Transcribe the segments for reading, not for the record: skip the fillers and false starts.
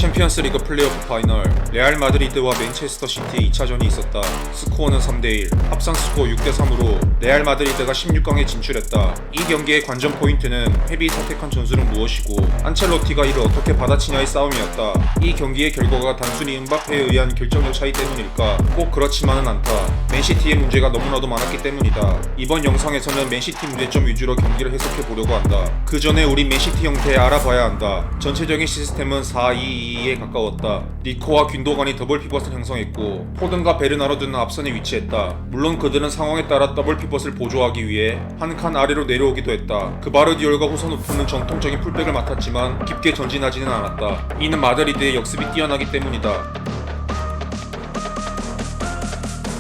챔피언스리그 플레이오프 파이널 레알 마드리드와 맨체스터 시티의 2차전이 있었다. 스코어는 3대1, 합산 스코어 6대3으로 레알 마드리드가 16강에 진출했다. 이 경기의 관전 포인트는 펩이 선택한 전술은 무엇이고 안첼로티가 이를 어떻게 받아치냐의 싸움이었다. 이 경기의 결과가 단순히 음바페에 의한 결정력 차이 때문일까? 꼭 그렇지만은 않다. 맨시티의 문제가 너무나도 많았기 때문이다. 이번 영상에서는 맨시티 문제점 위주로 경기를 해석해 보려고 한다. 그 전에 우리 맨시티 형태 알아봐야 한다. 전체적인 시스템은 4-2-2-2에 가까웠다. 니코와 균도간이 더블 피벗을 형성했고 포든과 베르나르도는 앞선에 위치했다. 물론 그들은 상황에 따라 더블 피벗을 보조하기 위해 한 칸 아래로 내려오기도 했다. 그바르디올과 후선 우프는 정통적인 풀백을 맡았지만 깊게 전진하지는 않았다. 이는 마드리드의 역습이 뛰어나기 때문이다.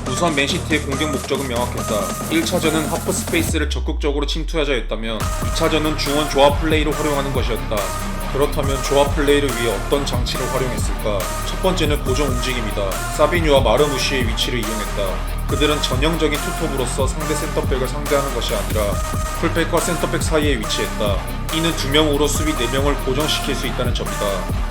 우선 맨시티의 공격 목적은 명확했다. 1차전은 하프 스페이스를 적극적으로 침투하자였다면 2차전은 중원 조합 플레이로 활용하는 것이었다. 그렇다면 조합 플레이를 위해 어떤 장치를 활용했을까? 첫 번째는 고정 움직임이다. 사비뉴와 마르무시의 위치를 이용했다. 그들은 전형적인 투톱으로서 상대 센터백을 상대하는 것이 아니라 풀백과 센터백 사이에 위치했다. 이는 2명으로 수비 4명을 고정시킬 수 있다는 점이다.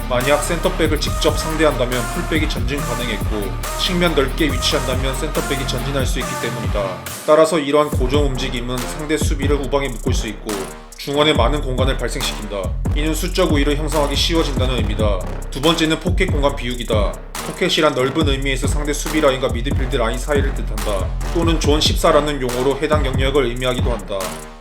만약 센터백을 직접 상대한다면 풀백이 전진 가능했고 측면 넓게 위치한다면 센터백이 전진할 수 있기 때문이다. 따라서 이러한 고정 움직임은 상대 수비를 우방에 묶을 수 있고 중원에 많은 공간을 발생시킨다. 이는 수적 우위를 형성하기 쉬워진다는 의미다. 두 번째는 포켓 공간 비우기다. 포켓이란 넓은 의미에서 상대 수비 라인과 미드필드 라인 사이를 뜻한다. 또는 존 14라는 용어로 해당 영역을 의미하기도 한다.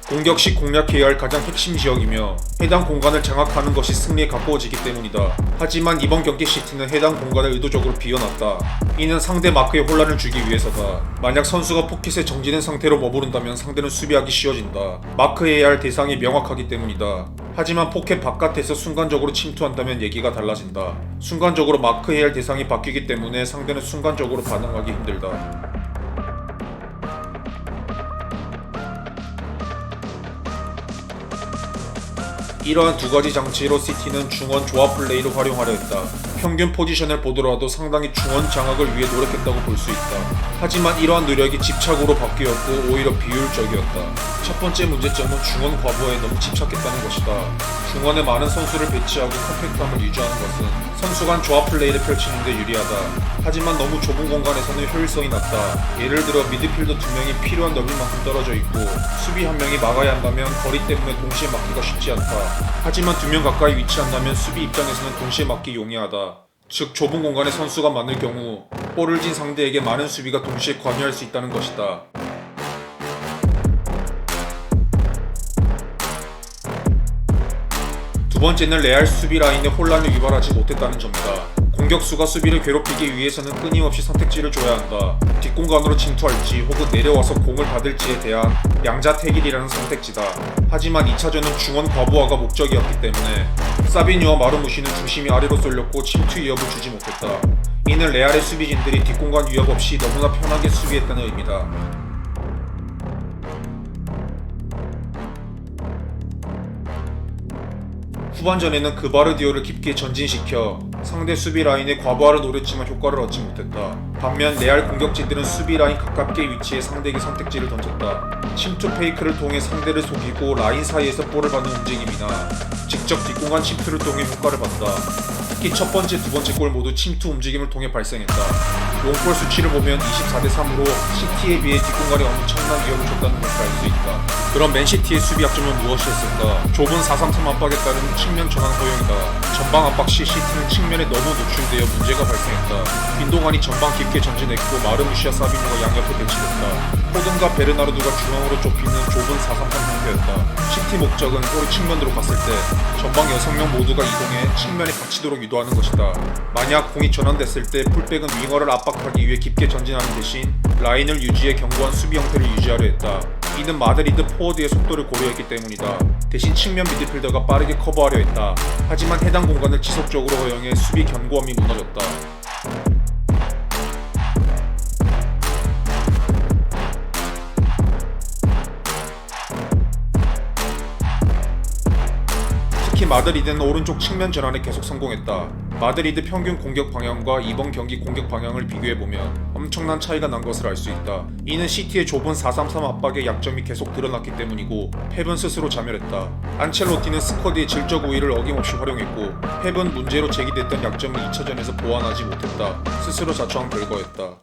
공격 시 공략해야 할 가장 핵심 지역이며 해당 공간을 장악하는 것이 승리에 가까워지기 때문이다. 하지만 이번 경기 시티는 해당 공간을 의도적으로 비워놨다. 이는 상대 마크에 혼란을 주기 위해서다. 만약 선수가 포켓에 정지된 상태로 머무른다면 상대는 수비하기 쉬워진다. 마크해야 할 대상이 명확하기 때문이다. 하지만 포켓 바깥에서 순간적으로 침투한다면 얘기가 달라진다. 순간적으로 마크해야 할 대상이 바뀌기 때문에 상대는 순간적으로 반응하기 힘들다. 이러한 두 가지 장치로 시티는 중원 조합 플레이를 활용하려 했다. 평균 포지션을 보더라도 상당히 중원 장악을 위해 노력했다고 볼 수 있다. 하지만 이러한 노력이 집착으로 바뀌었고 오히려 비효율적이었다. 첫 번째 문제점은 중원 과부하에 너무 집착했다는 것이다. 중원에 많은 선수를 배치하고 컴팩트함을 유지하는 것은 선수 간 조합 플레이를 펼치는 데 유리하다. 하지만 너무 좁은 공간에서는 효율성이 낮다. 예를 들어 미드필더 2명이 필요한 넓이만큼 떨어져 있고 수비 1명이 막아야 한다면 거리 때문에 동시에 막기가 쉽지 않다. 하지만 2명 가까이 위치한다면 수비 입장에서는 동시에 막기 용이하다. 즉 좁은 공간에 선수가 많을 경우 볼을 진 상대에게 많은 수비가 동시에 관여할 수 있다는 것이다. 두 번째는 레알 수비 라인의 혼란을 유발하지 못했다는 점이다. 공격수가 수비를 괴롭히기 위해서는 끊임없이 선택지를 줘야 한다. 뒷공간으로 침투할지 혹은 내려와서 공을 받을지에 대한 양자택일이라는 선택지다. 하지만 2차전은 중원 과부하가 목적이었기 때문에 사비뉴와 마르무시는 중심이 아래로 쏠렸고 침투 위협을 주지 못했다. 이는 레알의 수비진들이 뒷공간 위협 없이 너무나 편하게 수비했다는 의미다. 후반전에는 그바르디올을 깊게 전진시켜 상대 수비 라인의 과부하를 노렸지만 효과를 얻지 못했다. 반면 레알 공격진들은 수비 라인 가깝게 위치해 상대에게 선택지를 던졌다. 침투 페이크를 통해 상대를 속이고 라인 사이에서 볼을 받는 움직임이나 직접 뒷공간 침투를 통해 효과를 봤다. 특히 첫 번째, 두 번째 골 모두 침투 움직임을 통해 발생했다. 롱볼 수치를 보면 24대3으로 시티에 비해 뒷공간에 엄청난 위협을 줬다는 것을 알 수 있다. 그럼 맨시티의 수비 약점은 무엇이었을까? 좁은 4-3-3 압박에 따른 측면 전환 허용이다. 전방 압박 시 시티는 측면에 너무 노출되어 문제가 발생했다. 빈동안이 전방 깊게 전진했고 마르무시아 사비뉴가 양옆에 배치됐다. 포든과 베르나르도가 중앙으로 좁히는 좁은 4-3-3 형태였다. 시티 목적은 골 측면으로 갔을 때 전방 6명 모두가 이동해 측면에 갇히도록 유도하는 것이다. 만약 공이 전환됐을 때 풀백은 윙어를 압박하기 위해 깊게 전진하는 대신 라인을 유지해 견고한 수비 형태를 유지하려 했다. 이는 마드리드 포워드의 속도를 고려했기 때문이다. 대신 측면 미드필더가 빠르게 커버하려 했다. 하지만 해당 공간을 지속적으로 허용해 수비 견고함이 무너졌다. 특히 마드리드는 오른쪽 측면 전환에 계속 성공했다. 마드리드 평균 공격 방향과 이번 경기 공격 방향을 비교해보면 엄청난 차이가 난 것을 알 수 있다. 이는 시티의 좁은 4-3-3 압박의 약점이 계속 드러났기 때문이고 펩은 스스로 자멸했다. 안첼로티는 스쿼드의 질적 우위를 어김없이 활용했고 펩은 문제로 제기됐던 약점을 2차전에서 보완하지 못했다. 스스로 자초한 결과였다.